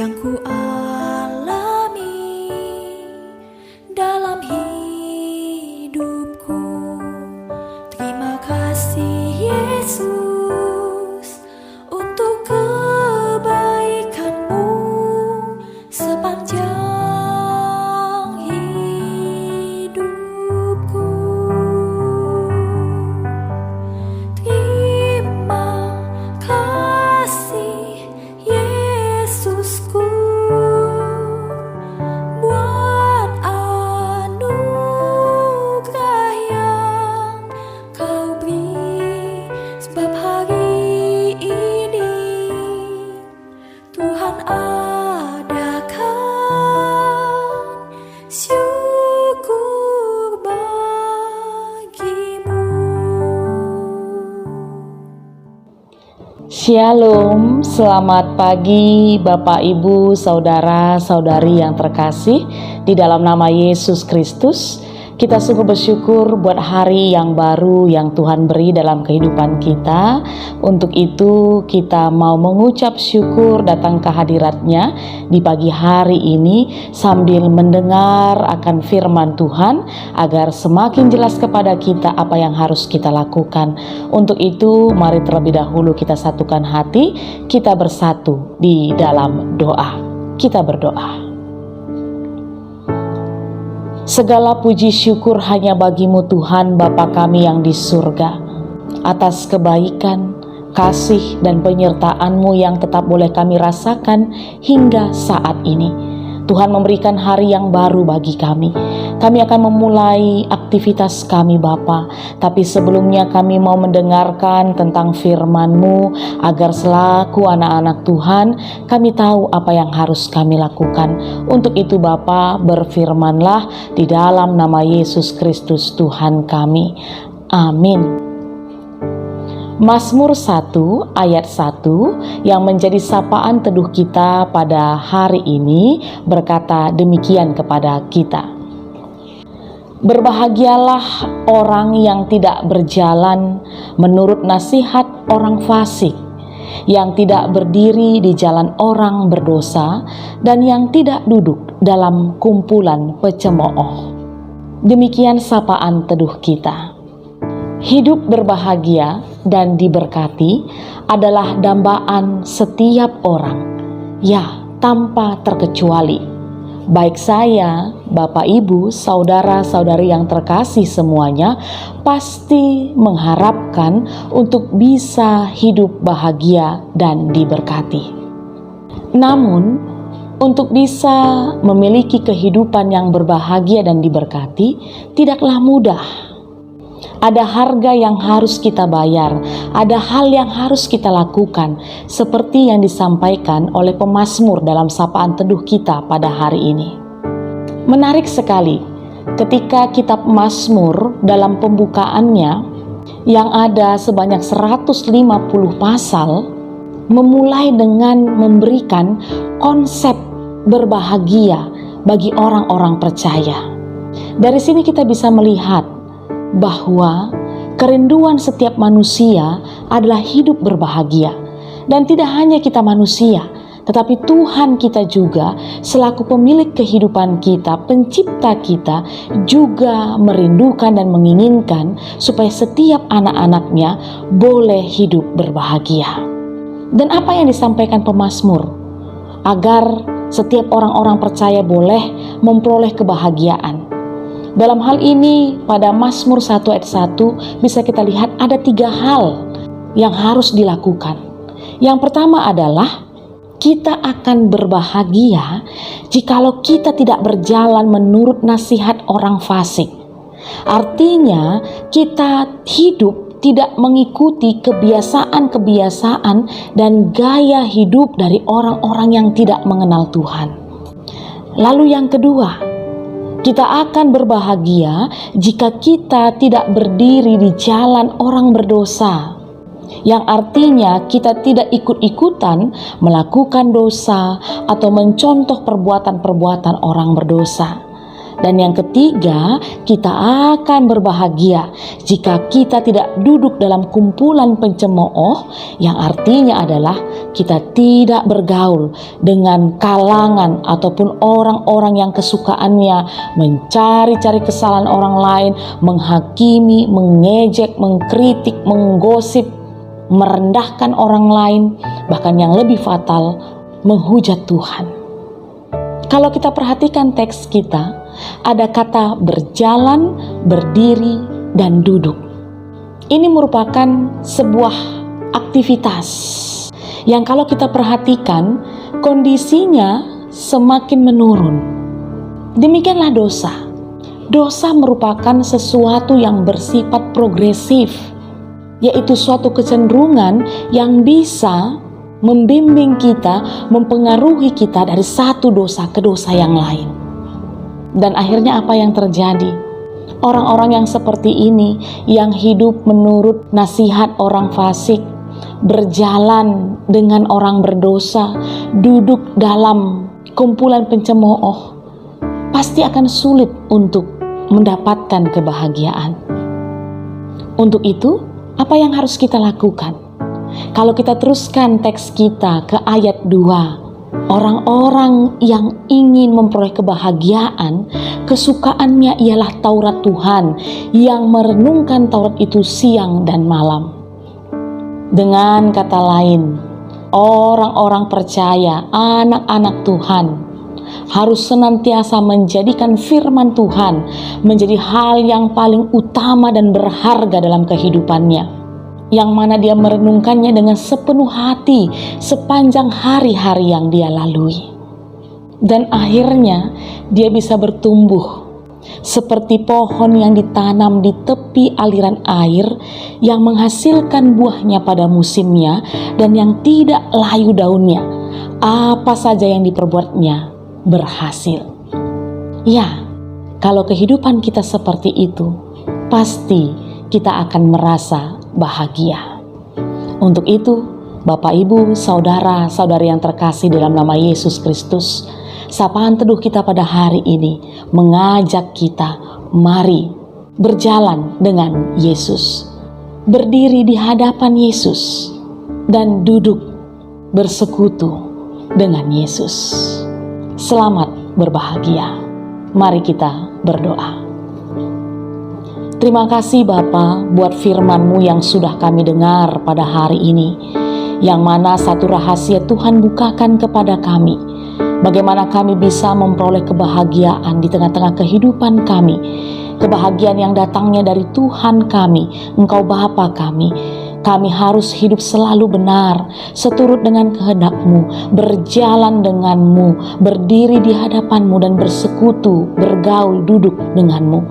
yang ku alami dalam hidupku. Terima kasih Yesus untuk kebaikan-Mu sepanjang hidupku. Terima kasih Yesusku buat anugerah yang Kau beri, sebab hari ini Tuhan adakan syukur bagimu. Shalom, selamat pagi Bapak, Ibu, Saudara-saudari yang terkasih di dalam nama Yesus Kristus. Kita sungguh bersyukur buat hari yang baru yang Tuhan beri dalam kehidupan kita. Untuk itu kita mau mengucap syukur datang ke hadirat-Nya di pagi hari ini sambil mendengar akan firman Tuhan agar semakin jelas kepada kita apa yang harus kita lakukan. Untuk itu mari terlebih dahulu kita satukan hati, kita bersatu di dalam doa. Kita berdoa. Segala puji syukur hanya bagi-Mu Tuhan Bapa kami yang di surga, atas kebaikan, kasih dan penyertaan-Mu yang tetap boleh kami rasakan hingga saat ini. Tuhan memberikan hari yang baru bagi kami. Kami akan memulai aktivitas kami Bapa, tapi sebelumnya kami mau mendengarkan tentang firman-Mu agar selaku anak-anak Tuhan kami tahu apa yang harus kami lakukan. Untuk itu Bapa, berfirmanlah di dalam nama Yesus Kristus Tuhan kami. Amin. Mazmur 1 ayat 1 yang menjadi sapaan teduh kita pada hari ini berkata demikian kepada kita. Berbahagialah orang yang tidak berjalan menurut nasihat orang fasik, yang tidak berdiri di jalan orang berdosa, dan yang tidak duduk dalam kumpulan pecemooh. Demikian sapaan teduh kita. Hidup berbahagia dan diberkati adalah dambaan setiap orang, ya tanpa terkecuali. Baik saya, Bapak, Ibu, saudara-saudari yang terkasih semuanya pasti mengharapkan untuk bisa hidup bahagia dan diberkati. Namun, untuk bisa memiliki kehidupan yang berbahagia dan diberkati tidaklah mudah. Ada harga yang harus kita bayar, ada hal yang harus kita lakukan, seperti yang disampaikan oleh pemazmur dalam sapaan teduh kita pada hari ini. Menarik sekali, ketika kitab Mazmur dalam pembukaannya yang ada sebanyak 150 pasal, memulai dengan memberikan konsep berbahagia bagi orang-orang percaya. Dari sini kita bisa melihat bahwa kerinduan setiap manusia adalah hidup berbahagia. Dan tidak hanya kita manusia, tetapi Tuhan kita juga selaku pemilik kehidupan kita, pencipta kita, juga merindukan dan menginginkan supaya setiap anak-anaknya boleh hidup berbahagia. Dan apa yang disampaikan pemazmur? Agar setiap orang-orang percaya boleh memperoleh kebahagiaan. Dalam hal ini pada Mazmur 1 ayat 1 bisa kita lihat ada 3 hal yang harus dilakukan. Yang pertama adalah kita akan berbahagia jikalau kita tidak berjalan menurut nasihat orang fasik. Artinya kita hidup tidak mengikuti kebiasaan-kebiasaan dan gaya hidup dari orang-orang yang tidak mengenal Tuhan. Lalu yang kedua, kita akan berbahagia jika kita tidak berdiri di jalan orang berdosa, yang artinya kita tidak ikut-ikutan melakukan dosa atau mencontoh perbuatan-perbuatan orang berdosa. Dan yang ketiga, kita akan berbahagia jika kita tidak duduk dalam kumpulan pencemooh, yang artinya adalah kita tidak bergaul dengan kalangan ataupun orang-orang yang kesukaannya mencari-cari kesalahan orang lain, menghakimi, mengejek, mengkritik, menggosip, merendahkan orang lain, bahkan yang lebih fatal, menghujat Tuhan. Kalau kita perhatikan teks kita, ada kata berjalan, berdiri, dan duduk. Ini merupakan sebuah aktivitas yang kalau kita perhatikan kondisinya semakin menurun. Demikianlah dosa. Dosa merupakan sesuatu yang bersifat progresif, yaitu suatu kecenderungan yang bisa membimbing kita, mempengaruhi kita dari satu dosa ke dosa yang lain. Dan akhirnya apa yang terjadi? Orang-orang yang seperti ini, yang hidup menurut nasihat orang fasik, berjalan dengan orang berdosa, duduk dalam kumpulan pencemooh, pasti akan sulit untuk mendapatkan kebahagiaan. Untuk itu, apa yang harus kita lakukan? Kalau kita teruskan teks kita ke ayat 2, orang-orang yang ingin memperoleh kebahagiaan, kesukaannya ialah Taurat Tuhan, yang merenungkan Taurat itu siang dan malam. Dengan kata lain, orang-orang percaya, anak-anak Tuhan, harus senantiasa menjadikan firman Tuhan menjadi hal yang paling utama dan berharga dalam kehidupannya, yang mana dia merenungkannya dengan sepenuh hati sepanjang hari-hari yang dia lalui. Dan akhirnya dia bisa bertumbuh seperti pohon yang ditanam di tepi aliran air, yang menghasilkan buahnya pada musimnya dan yang tidak layu daunnya. Apa saja yang diperbuatnya berhasil. Ya, kalau kehidupan kita seperti itu, pasti kita akan merasa bahagia. Untuk itu, Bapak, Ibu, saudara-saudari yang terkasih dalam nama Yesus Kristus, sapaan teduh kita pada hari ini mengajak kita, mari berjalan dengan Yesus, berdiri di hadapan Yesus, dan duduk bersekutu dengan Yesus. Selamat berbahagia. Mari kita berdoa. Terima kasih Bapa buat firman-Mu yang sudah kami dengar pada hari ini, yang mana satu rahasia Tuhan bukakan kepada kami, bagaimana kami bisa memperoleh kebahagiaan di tengah-tengah kehidupan kami, kebahagiaan yang datangnya dari Tuhan kami, Engkau Bapa kami. Kami harus hidup selalu benar, seturut dengan kehendak-Mu, berjalan dengan-Mu, berdiri di hadapan-Mu, dan bersekutu, bergaul, duduk dengan-Mu.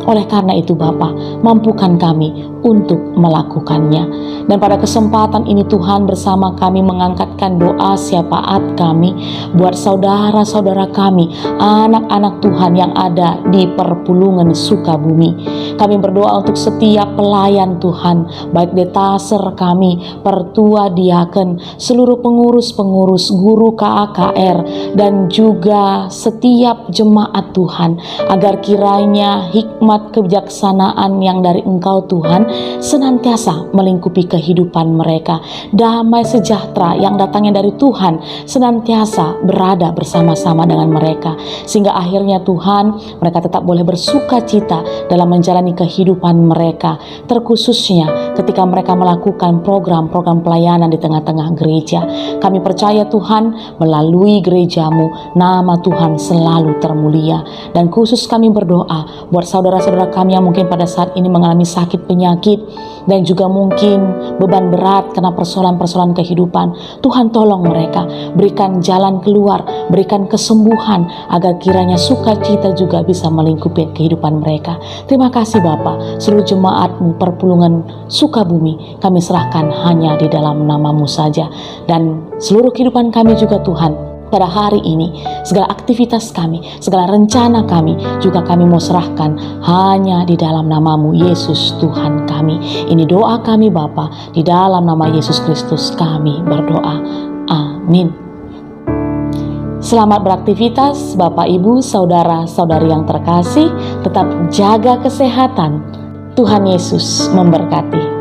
Oleh karena itu Bapa, mampukan kami untuk melakukannya. Dan pada kesempatan ini Tuhan, bersama kami mengangkatkan doa syafaat kami buat saudara-saudara kami, anak-anak Tuhan yang ada di Perpulungan Sukabumi. Kami berdoa untuk setiap pelayan Tuhan, baik detaser kami, pertua diaken, seluruh pengurus-pengurus, guru KAKR, dan juga setiap jemaat Tuhan, agar kiranya hikmat kebijaksanaan yang dari Engkau Tuhan senantiasa melingkupi kehidupan mereka. Damai sejahtera yang datangnya dari Tuhan senantiasa berada bersama-sama dengan mereka, sehingga akhirnya Tuhan, mereka tetap boleh bersuka cita dalam menjalani kehidupan mereka, terkhususnya ketika mereka melakukan program-program pelayanan di tengah-tengah gereja. Kami percaya Tuhan, melalui gereja-Mu, nama Tuhan selalu termulia. Dan khusus kami berdoa buat saudara-saudara kami yang mungkin pada saat ini mengalami sakit penyakit, dan juga mungkin beban berat karena persoalan-persoalan kehidupan. Tuhan tolong mereka, berikan jalan keluar, berikan kesembuhan, agar kiranya sukacita juga bisa melingkupi kehidupan mereka. Terima kasih Bapa, seluruh jemaat-Mu Perpulungan Sukabumi kami serahkan hanya di dalam nama-Mu saja. Dan seluruh kehidupan kami juga Tuhan, pada hari ini, segala aktivitas kami, segala rencana kami, juga kami mau serahkan hanya di dalam nama-Mu Yesus Tuhan kami. Ini doa kami Bapa, di dalam nama Yesus Kristus kami berdoa. Amin. Selamat beraktivitas Bapak, Ibu, Saudara-saudari yang terkasih. Tetap jaga kesehatan. Tuhan Yesus memberkati.